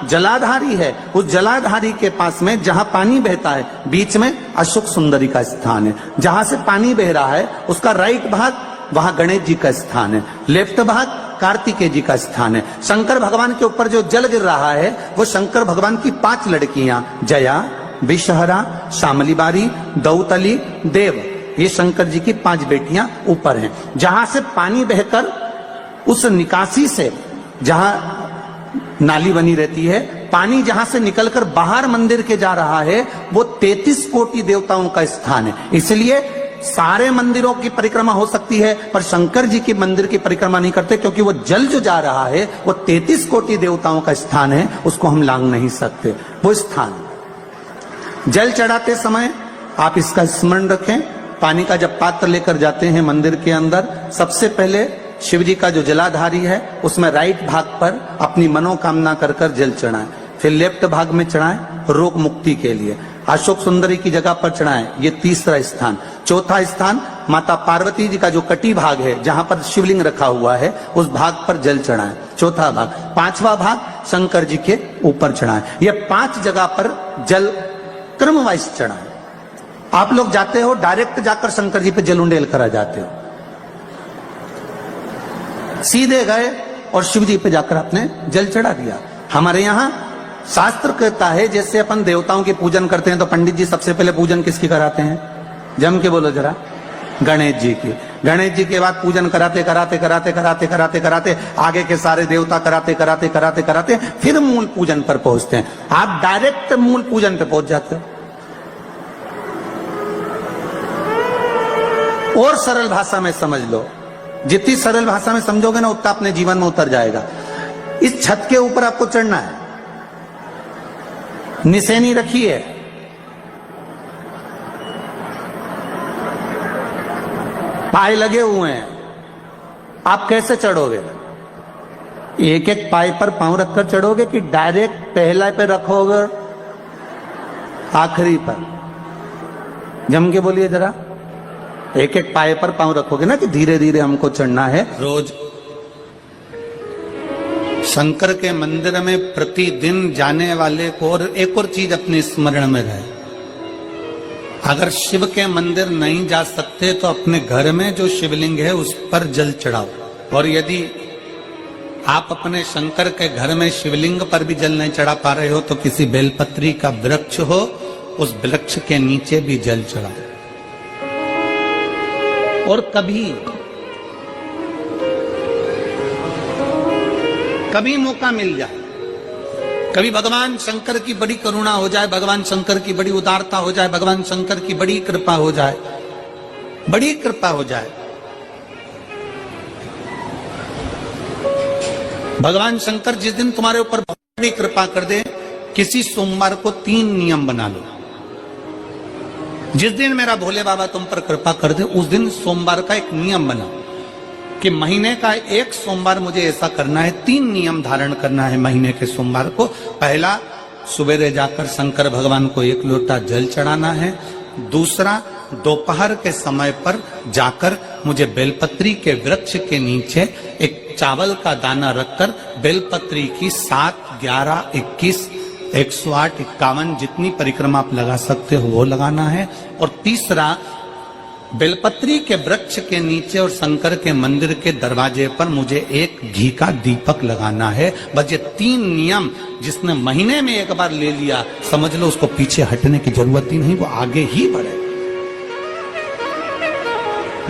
जलाधारी है, उस जलाधारी के पास में जहां पानी बहता है, बीच में अशोक सुंदरी का स्थान है। जहां से पानी बह रहा है उसका राइट भाग, वहां गणेश जी का स्थान है, लेफ्ट भाग कार्तिकेय जी का स्थान है। शंकर भगवान के ऊपर जो जल गिर रहा है वो शंकर भगवान की 5 लड़कियां, जया, विषहरा, शामलीबारी, दौतली, देव, ये शंकर जी की 5 बेटियां ऊपर हैं। जहां से पानी बहकर उस निकासी से, जहां नाली बनी रहती है, पानी जहां से निकलकर बाहर मंदिर के जा रहा है, वो 33 कोटि देवताओं का स्थान है। इसलिए सारे मंदिरों की परिक्रमा हो सकती है, पर शंकर जी की मंदिर की परिक्रमा नहीं करते, क्योंकि वो जल जो जा रहा है वो 33 कोटि देवताओं का स्थान है, उसको हम लांघ नहीं सकते। वो स्थान जल चढ़ाते समय आप इसका स्मरण रखें। पानी का जब पात्र लेकर जाते हैं मंदिर के अंदर, सबसे पहले शिव जी का जो जलाधारी है उसमें राइट भाग पर अपनी मनोकामना कर कर जल चढ़ाएं, फिर लेफ्ट भाग में चढ़ाएं रोग मुक्ति के लिए, अशोक सुंदरी की जगह पर चढ़ाएं, ये तीसरा स्थान। चौथा स्थान माता पार्वती जी का जो कटी भाग है, जहां पर शिवलिंग रखा हुआ है, उस भाग पर जल चढ़ाएं, चौथा भाग। 5वां भाग शंकर जी के ऊपर चढ़ाएं। ये 5 जगह पर जल क्रमवाइज चढ़ाएं। आप लोग जाते हो डायरेक्ट जाकर शंकर जी पे जल उंडेल करा जाते हो, सीधे गए और शिव जी पे जाकर आपने जल चढ़ा दिया। हमारे यहाँ शास्त्र कहता है जैसे अपन देवताओं की पूजन करते हैं तो पंडित जी सबसे पहले पूजन किसकी कराते हैं? जम के बोलो जरा, गणेश जी की। गणेश जी के बाद पूजन कराते कराते कराते कराते कराते कराते आगे के सारे देवता कराते कराते कराते कराते फिर मूल पूजन पर पहुंचते हैं। आप डायरेक्ट मूल पूजन पे पहुंच जाते हो। और सरल भाषा में समझ लो, जितनी सरल भाषा में समझोगे ना उतना अपने जीवन में उतर जाएगा। इस छत के ऊपर आपको चढ़ना है, निशानी रखी है, पाए लगे हुए हैं, आप कैसे चढ़ोगे? एक एक पाए पर पांव रखकर चढ़ोगे कि डायरेक्ट पहला पे रखोगे आखिरी पर? जम के बोलिए जरा, एक एक पाए पर पांव रखोगे ना कि धीरे धीरे हमको चढ़ना है। रोज शंकर के मंदिर में प्रतिदिन जाने वाले को और एक और चीज अपने स्मरण में रहे, अगर शिव के मंदिर नहीं जा सकते तो अपने घर में जो शिवलिंग है उस पर जल चढ़ाओ। और यदि आप अपने शंकर के घर में शिवलिंग पर भी जल नहीं चढ़ा पा रहे हो तो किसी बेलपत्री का वृक्ष हो, उस वृक्ष के नीचे भी जल चढ़ाओ। और कभी मौका मिल जाए, कभी भगवान शंकर की बड़ी करुणा हो जाए, भगवान शंकर की बड़ी उदारता हो जाए, भगवान शंकर की बड़ी कृपा हो जाए, बड़ी कृपा हो जाए, भगवान शंकर जिस दिन तुम्हारे ऊपर बड़ी कृपा कर दे, किसी सोमवार को 3 नियम बना लो। जिस दिन मेरा भोले बाबा तुम पर कृपा कर दे उस दिन सोमवार का एक नियम बना कि महीने का एक सोमवार मुझे ऐसा करना है, 3 नियम धारण करना है महीने के सोमवार को। पहला, सुबेरे जाकर शंकर भगवान को 1 लोटा जल चढ़ाना है। दूसरा, दोपहर के समय पर जाकर मुझे बेलपत्री के वृक्ष के नीचे एक चावल का दाना रखकर बेलपत्री की 7, 11, 21, 108, 51 जितनी परिक्रमा आप लगा सकते हो वो लगाना है। और तीसरा, बेलपत्री के वृक्ष के नीचे और शंकर के मंदिर के दरवाजे पर मुझे एक घी का दीपक लगाना है। बस ये 3 नियम जिसने महीने में एक बार ले लिया, समझ लो उसको पीछे हटने की जरूरत ही नहीं, वो आगे ही बढ़े।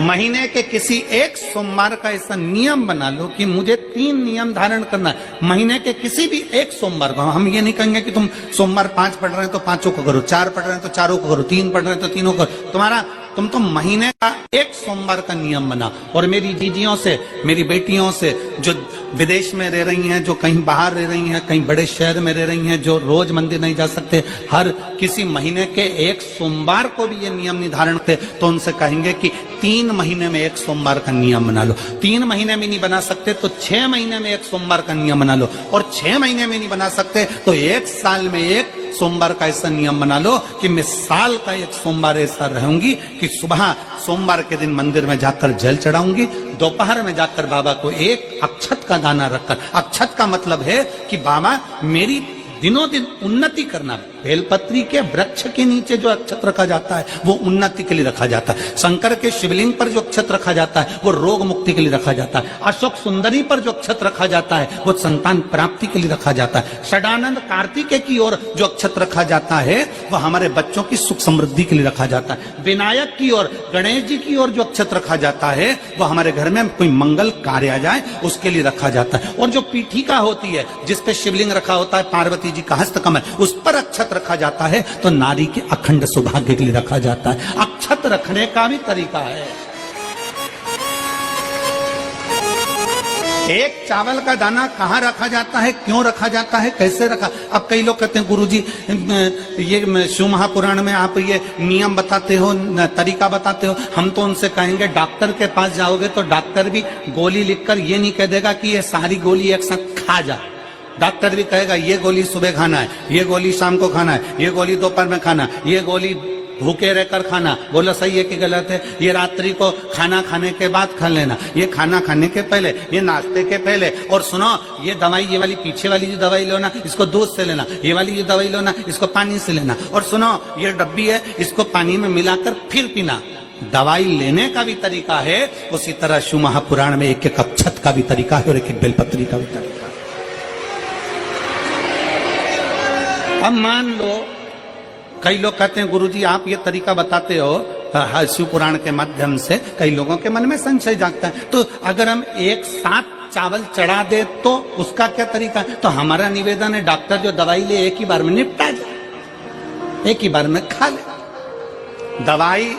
महीने के किसी एक सोमवार का ऐसा नियम बना लो कि मुझे 3 नियम धारण करना है। महीने के किसी भी एक सोमवार को, हम ये नहीं कहेंगे कि तुम सोमवार 5 पढ़ रहे हैं तो 5 को करो, 4 पढ़ रहे हैं तो 4 को करो, 3 पढ़ रहे हैं तो 3 को करो। तुम तो महीने का एक सोमवार का नियम बना। और मेरी दीदियों से, मेरी बेटियों से जो विदेश में रह रही हैं, जो कहीं बाहर रह रही हैं, कहीं बड़े शहर में रह रही हैं, जो रोज मंदिर नहीं जा सकते, हर किसी महीने के एक सोमवार को भी ये नियम निर्धारण करते, तो उनसे कहेंगे कि 3 महीने में एक सोमवार का नियम बना लो। 3 महीने में नहीं बना सकते तो 6 महीने में एक सोमवार का नियम बना लो। और 6 महीने में नहीं बना सकते तो 1 साल में एक सोमवार का ऐसा नियम बना लो कि मैं साल का एक सोमवार ऐसा रहूंगी कि सुबह सोमवार के दिन मंदिर में जाकर जल चढ़ाऊंगी, दोपहर में जाकर बाबा को एक अक्षत का दाना रखकर, अक्षत का मतलब है कि बाबा मेरी दिनों दिन उन्नति करना। बेलपत्री के वृक्ष के नीचे जो अक्षत रखा जाता है वो उन्नति के लिए रखा जाता है। शंकर के शिवलिंग पर जो अक्षत रखा जाता है वो रोग मुक्ति के लिए रखा जाता है। अशोक सुंदरी पर जो अक्षत रखा जाता है वो संतान प्राप्ति के लिए रखा जाता है। षडानंद कार्तिकेय की ओर जो अक्षत रखा जाता है वो हमारे बच्चों की सुख समृद्धि के लिए रखा जाता है। विनायक की ओर, गणेश जी की ओर जो अक्षत रखा जाता है वो हमारे घर में कोई मंगल कार्य आ जाए उसके लिए रखा जाता है। और जो पीठिका होती है जिस पे शिवलिंग रखा होता है, पार्वती जी का हस्तकमल, उस पर अक्षत रखा जाता है तो नारी के अखंड सौभाग्य के लिए रखा जाता है। अक्षत रखने का भी तरीका है। एक चावल का दाना कहाँ रखा जाता है, क्यों रखा जाता है, कैसे रखा। अब कई लोग कहते हैं गुरुजी ये शिव महापुराण में आप ये नियम बताते हो, तरीका बताते हो। हम तो उनसे कहेंगे डॉक्टर के पास जाओगे तो डॉक्टर भी गोली लिखकर ये नहीं कह देगा कि ये सारी गोली एक साथ खा जा। डॉक्टर भी कहेगा ये गोली सुबह खाना है, ये गोली शाम को खाना है, ये गोली दोपहर में खाना, ये गोली भूखे रहकर खाना। बोलो सही है कि गलत है। ये रात्रि को खाना खाने के बाद खा लेना, ये खाना खाने के पहले, ये नाश्ते के पहले। और सुनो ये दवाई, ये वाली पीछे वाली जो दवाई लो ना इसको दूध से लेना, ये वाली जो दवाई लो ना इसको पानी से लेना। और सुनो ये डब्बी है इसको पानी में मिलाकर फिर पीना। दवाई लेने का भी तरीका है, उसी तरह शिव महापुराण में एक एक अक्षत का भी तरीका है और एक एक बेलपत्री का भी तरीका है। अब मान लो कई लोग कहते हैं गुरुजी आप ये तरीका बताते हो शिव पुराण के माध्यम से, कई लोगों के मन में संशय जागता है। तो अगर हम एक साथ चावल चढ़ा दे तो उसका क्या तरीका है। तो हमारा निवेदन है डॉक्टर जो दवाई ले एक ही बार में निपटा जाए, एक ही बार में खा ले। दवाई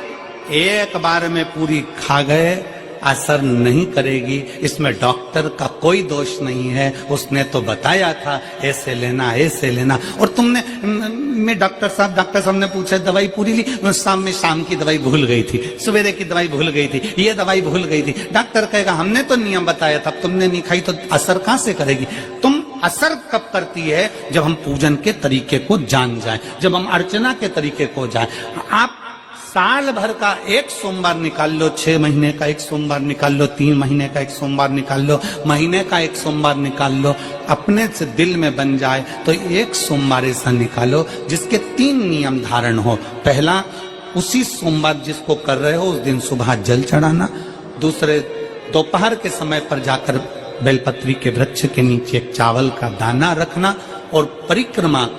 एक बार में पूरी खा गए असर नहीं करेगी, इसमें डॉक्टर का कोई दोष नहीं है। उसने तो बताया था ऐसे लेना ऐसे लेना। और तुमने मैं डॉक्टर साहब ने पूछा दवाई पूरी ली, शाम की दवाई भूल गई थी, सवेरे की दवाई भूल गई थी, ये दवाई भूल गई थी। डॉक्टर कहेगा हमने तो नियम बताया था, तुमने नहीं खाई तो असर कहां से करेगी। तुम असर कब करती है जब हम पूजन के तरीके को जान जाए, जब हम अर्चना के तरीके को जाए। आप साल भर का एक सोमवार निकाल लो, 6 महीने का एक सोमवार निकाल लो, 3 महीने का एक सोमवार निकाल लो, महीने का एक सोमवार निकाल लो, अपने से दिल में बन जाए तो एक सोमवार ऐसा निकालो जिसके 3 नियम धारण हो। पहला, उसी सोमवार जिसको कर रहे हो उस दिन सुबह जल चढ़ाना। दूसरे, दोपहर के समय पर जाकर बेलपत्री के वृक्ष के नीचे एक चावल का दाना रखना और परिक्रमा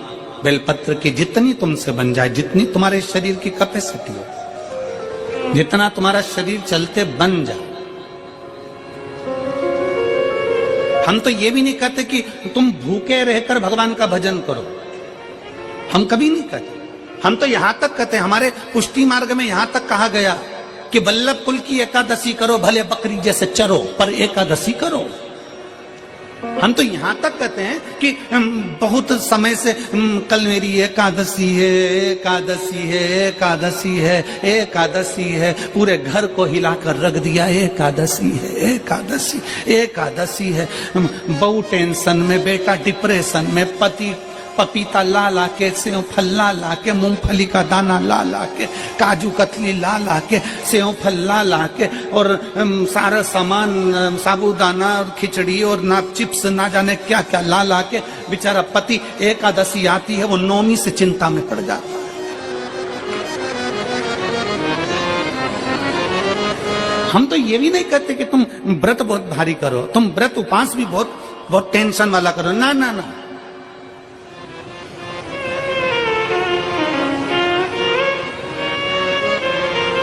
बेलपत्र की जितनी तुमसे बन जाए, जितनी तुम्हारे शरीर की कैपेसिटी हो, जितना तुम्हारा शरीर चलते बन जाए। हम तो ये भी नहीं कहते कि तुम भूखे रहकर भगवान का भजन करो, हम कभी नहीं कहते। हम तो यहां तक कहते हैं, हमारे पुष्टि मार्ग में यहां तक कहा गया कि वल्लभ कुल की एकादशी करो, भले बकरी जैसे चरो पर एकादशी करो। हम तो यहां तक कहते हैं कि बहुत समय से कल मेरी एकादशी है, एकादशी है, एकादशी है, एकादशी है, पूरे घर को हिलाकर रख दिया एकादशी है, एकादशी, एकादशी है। बहू टेंशन में, बेटा डिप्रेशन में, पति पपीता ला ला के, सेव फल ला ला के, मूंगफली का दाना ला ला के, काजू कतली ला ला के, सेव फल ला ला के, और सारा सामान साबूदाना और खिचड़ी और ना चिप्स ना जाने क्या क्या ला ला के, बेचारा पति एकादशी आती है वो नौमी से चिंता में पड़ जाता है। हम तो ये भी नहीं कहते कि तुम व्रत बहुत भारी करो, तुम व्रत उपास भी बहुत टेंशन वाला करो। ना ना ना,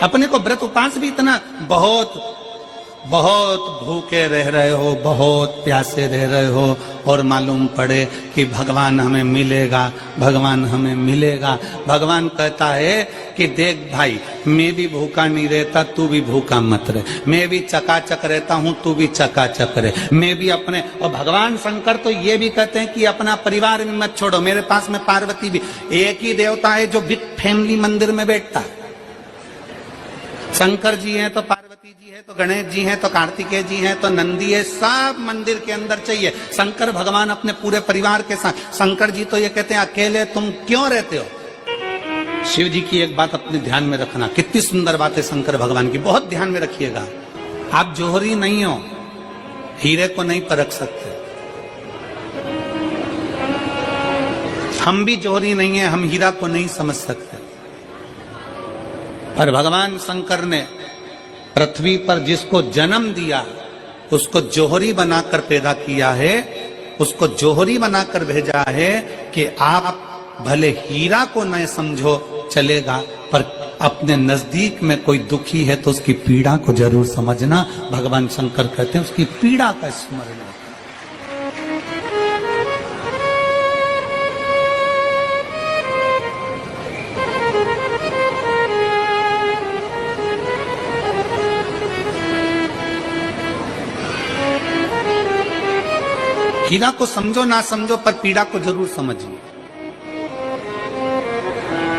अपने को व्रत उपास भी इतना बहुत भूखे रह रहे हो, बहुत प्यासे रह रहे हो और मालूम पड़े कि भगवान हमें मिलेगा, भगवान हमें मिलेगा। भगवान कहता है कि देख भाई, मैं भी भूखा नहीं रहता, तू भी भूखा मत रहे, मैं भी चकाचक रहता हूँ, तू भी चकाचक रहे, मैं भी अपने। और भगवान शंकर तो ये भी कहते हैं कि अपना परिवार में मत छोड़ो। मेरे पास में पार्वती भी, एक ही देवता है जो बिग फैमिली मंदिर में बैठता है। शंकर जी हैं तो पार्वती जी है, तो गणेश जी हैं, तो कार्तिकेय जी हैं, तो नंदी है, सब मंदिर के अंदर चाहिए। शंकर भगवान अपने पूरे परिवार के साथ। शंकर जी तो ये कहते हैं अकेले तुम क्यों रहते हो। शिव जी की एक बात अपने ध्यान में रखना, कितनी सुंदर बात है शंकर भगवान की, बहुत ध्यान में रखिएगा। आप जोहरी नहीं हो, हीरे को नहीं परख सकते। हम भी जोहरी नहीं है, हम हीरा को नहीं समझ सकते। पर भगवान शंकर ने पृथ्वी पर जिसको जन्म दिया उसको जोहरी बनाकर पैदा किया है, उसको जोहरी बनाकर भेजा है कि आप भले हीरा को न समझो चलेगा, पर अपने नजदीक में कोई दुखी है तो उसकी पीड़ा को जरूर समझना। भगवान शंकर कहते हैं उसकी पीड़ा का स्मरण। हीरा को समझो ना समझो पर पीड़ा को जरूर समझिए,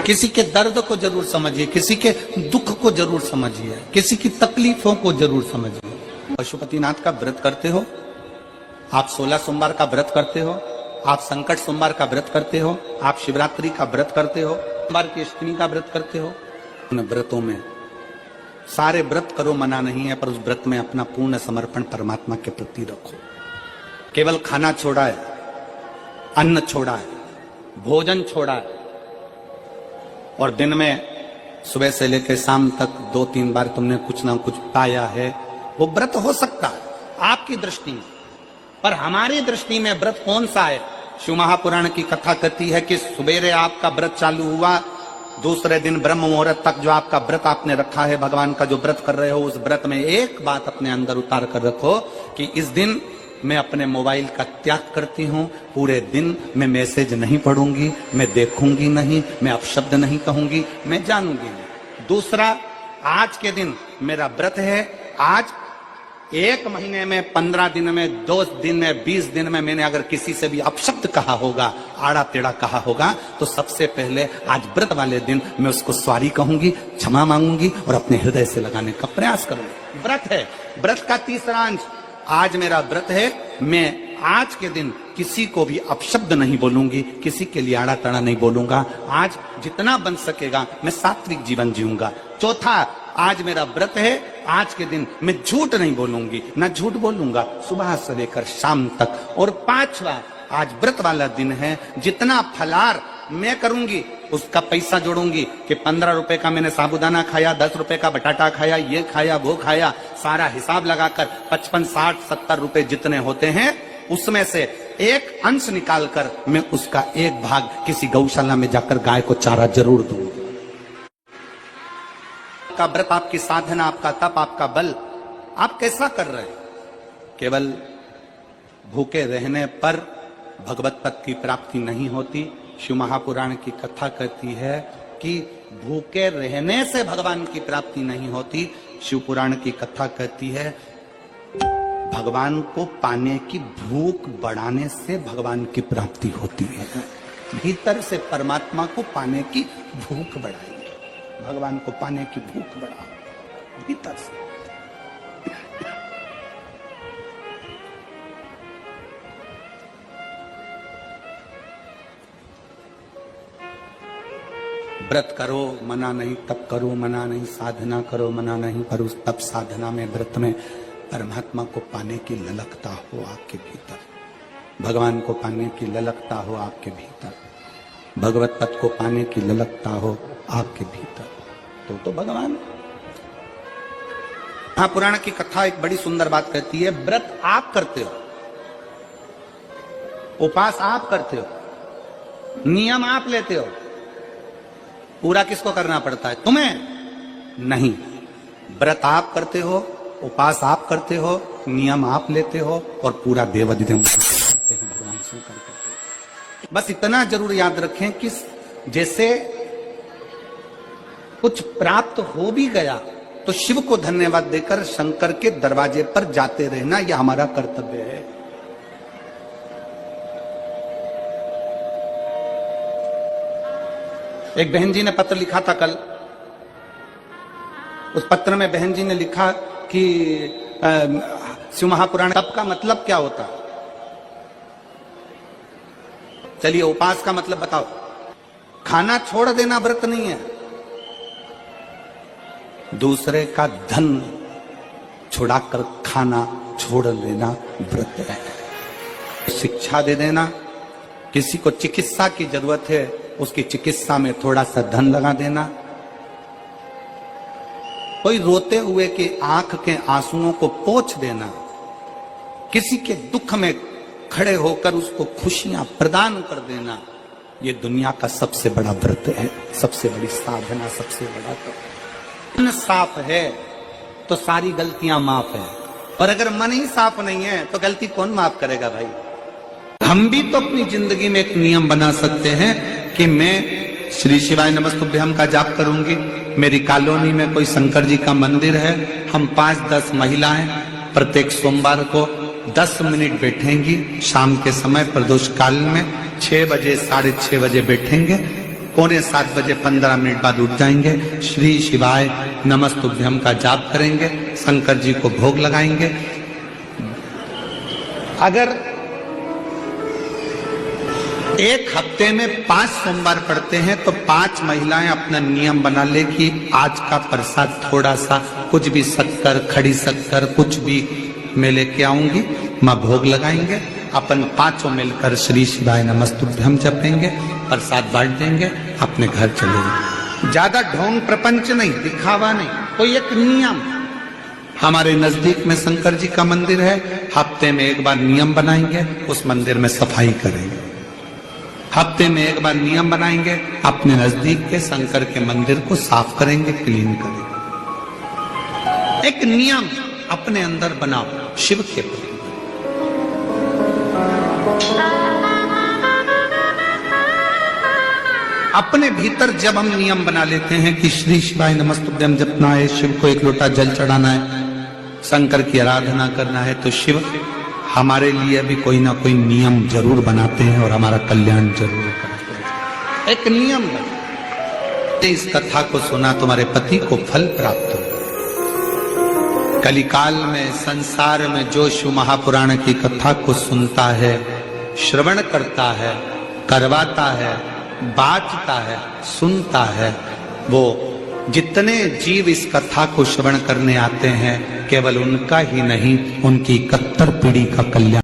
किसी के दर्द को जरूर समझिए, किसी के दुख को जरूर समझिए, किसी की तकलीफों को जरूर समझिए। पशुपतिनाथ का व्रत करते हो आप, 16 सोमवार का व्रत करते हो आप, संकट सोमवार का व्रत करते हो आप, शिवरात्रि का व्रत करते हो, सोमवार की अष्टमी का व्रत करते हो। उन व्रतों में सारे व्रत करो, मना नहीं है, पर उस व्रत में अपना पूर्ण समर्पण परमात्मा के प्रति रखो। केवल खाना छोड़ा है, अन्न छोड़ा है, भोजन छोड़ा है, और दिन में सुबह से लेकर शाम तक 2-3 बार तुमने कुछ ना कुछ पाया है, वो व्रत हो सकता है आपकी दृष्टि में, पर हमारी दृष्टि में व्रत कौन सा है? शिव महापुराण की कथा कहती है कि सुबेरे आपका व्रत चालू हुआ, दूसरे दिन ब्रह्म मुहूर्त तक जो आपका व्रत आपने रखा है, भगवान का जो व्रत कर रहे हो, उस व्रत में एक बात अपने अंदर उतार कर रखो कि इस दिन मैं अपने मोबाइल का त्याग करती हूं, पूरे दिन मैं मैसेज नहीं पढ़ूंगी, मैं देखूंगी नहीं, मैं अपशब्द नहीं कहूंगी, मैं जानूंगी नहीं। दूसरा, आज के दिन मेरा व्रत है, आज 1 महीने में, 15 दिन में, 2 दिन में, 20 दिन में मैंने अगर किसी से भी अपशब्द कहा होगा, आड़ा टेढ़ा कहा होगा, तो सबसे पहले आज व्रत वाले दिन मैं उसको सॉरी कहूंगी, क्षमा मांगूंगी और अपने हृदय से लगाने का प्रयास करूंगी। व्रत है। व्रत का तीसरा अंश, आज मेरा व्रत है, मैं आज के दिन किसी को भी अपशब्द नहीं बोलूंगी, किसी के लिए आड़ा तड़ा नहीं बोलूंगा, आज जितना बन सकेगा मैं सात्विक जीवन जीऊंगा। चौथा, आज मेरा व्रत है, आज के दिन मैं झूठ नहीं बोलूंगी, ना झूठ बोलूंगा सुबह से लेकर शाम तक। और 5वां, आज व्रत वाला दिन है, जितना फलार मैं करूंगी उसका पैसा जोड़ूंगी कि 15 रुपए का मैंने साबुदाना खाया, 10 रुपए का बटाटा खाया, ये खाया वो खाया, सारा हिसाब लगाकर 55, 60, 70 रुपए जितने होते हैं उसमें से एक अंश निकालकर मैं उसका एक भाग किसी गौशाला में जाकर गाय को चारा जरूर दूंगी। आपका व्रत, आपकी साधना, आपका तप, आपका बल, आप कैसा कर रहे हैं? केवल भूखे रहने पर भगवत पद की प्राप्ति नहीं होती। शिव महापुराण की कथा कहती है कि भूखे रहने से भगवान की प्राप्ति नहीं होती। शिव पुराण की कथा कहती है भगवान को पाने की भूख बढ़ाने से भगवान की प्राप्ति होती है। भीतर से परमात्मा को पाने की भूख बढ़ाइए, भगवान को पाने की भूख बढ़ाओ भीतर से। व्रत करो मना नहीं, तप करो मना नहीं, साधना करो मना नहीं, पर उस तप साधना में, व्रत में परमात्मा को पाने की ललकता हो आपके भीतर, भगवान को पाने की ललकता हो आपके भीतर, भगवत पद को पाने की ललकता हो आपके भीतर, तो भगवान। महापुराण की कथा एक बड़ी सुंदर बात कहती है, व्रत आप करते हो, उपास आप करते हो, नियम आप लेते हो, पूरा किसको करना पड़ता है? तुम्हें नहीं। व्रत आप करते हो, उपास आप करते हो, नियम आप लेते हो और पूरा देवाधिदेव करते हैं, भगवान शंकर करते हैं। बस इतना जरूर याद रखें कि जैसे कुछ प्राप्त हो भी गया तो शिव को धन्यवाद देकर शंकर के दरवाजे पर जाते रहना, यह हमारा कर्तव्य है। एक बहन जी ने पत्र लिखा था कल, उस पत्र में बहन जी ने लिखा कि शिव महापुराण तप का मतलब क्या होता है? चलिए उपास का मतलब बताओ। खाना छोड़ देना व्रत नहीं है, दूसरे का धन छुड़ाकर खाना छोड़ लेना व्रत है। शिक्षा दे देना, किसी को चिकित्सा की जरूरत है, उसकी चिकित्सा में थोड़ा सा धन लगा देना। कोई रोते हुए की आंख के आंसुओं को पोंछ देना। किसी के दुख में खड़े होकर उसको खुशियां प्रदान कर देना। ये दुनिया का सबसे बड़ा व्रत है, सबसे बड़ी साधना, सबसे बड़ा तो मन साफ है तो सारी गलतियां माफ है, और अगर मन ही साफ नहीं है तो गलती कौन माफ करेगा भाई। हम भी तो अपनी जिंदगी में एक नियम बना सकते हैं कि मैं श्री शिवाय नमस्तुभ्यम का जाप करूंगी। मेरी कॉलोनी में कोई शंकर जी का मंदिर है, हम 5-10 महिलाएं प्रत्येक सोमवार को 10 मिनट बैठेंगी। शाम के समय प्रदोष काल में 6 बजे 6:30 बजे बैठेंगे, 6:45 बजे 15 मिनट बाद उठ जाएंगे, श्री शिवाय नमस्तुभ्यम का जाप करेंगे, शंकर जी को भोग लगाएंगे। अगर एक हफ्ते में 5 सोमवार पड़ते हैं तो 5 महिलाएं अपना नियम बना ले कि आज का प्रसाद थोड़ा सा, कुछ भी शक्कर, खड़ी शक्कर, कुछ भी मैं लेके आऊंगी, मां भोग लगाएंगे, अपन 5 मिलकर श्री शिवाय नमस्तुभ्यम जपेंगे, प्रसाद बांट देंगे, अपने घर चले जाएंगे। ज्यादा ढोंग प्रपंच नहीं, दिखावा नहीं, कोई एक नियम। हमारे नजदीक में शंकर जी का मंदिर है, हफ्ते में एक बार नियम बनाएंगे, उस मंदिर में सफाई करेंगे। हफ्ते में एक बार नियम बनाएंगे, अपने नजदीक के शंकर के मंदिर को साफ करेंगे, क्लीन करेंगे। एक नियम अपने अंदर बनाओ शिव के प्रति। अपने भीतर जब हम नियम बना लेते हैं कि श्री शिवाय नमस्तुभ्यम जपना है, शिव को एक लोटा जल चढ़ाना है, शंकर की आराधना करना है, तो शिव हमारे लिए भी कोई ना कोई नियम जरूर बनाते हैं और हमारा कल्याण जरूर करते हैं। एक नियम है, इस कथा को सुना, तुम्हारे पति को फल प्राप्त हो। कलिकाल में संसार में जो शिव महापुराण की कथा को सुनता है, श्रवण करता है, करवाता है, बांटता है, सुनता है, वो जितने जीव इस कथा को श्रवण करने आते हैं, केवल उनका ही नहीं, उनकी 71 पीढ़ी का कल्याण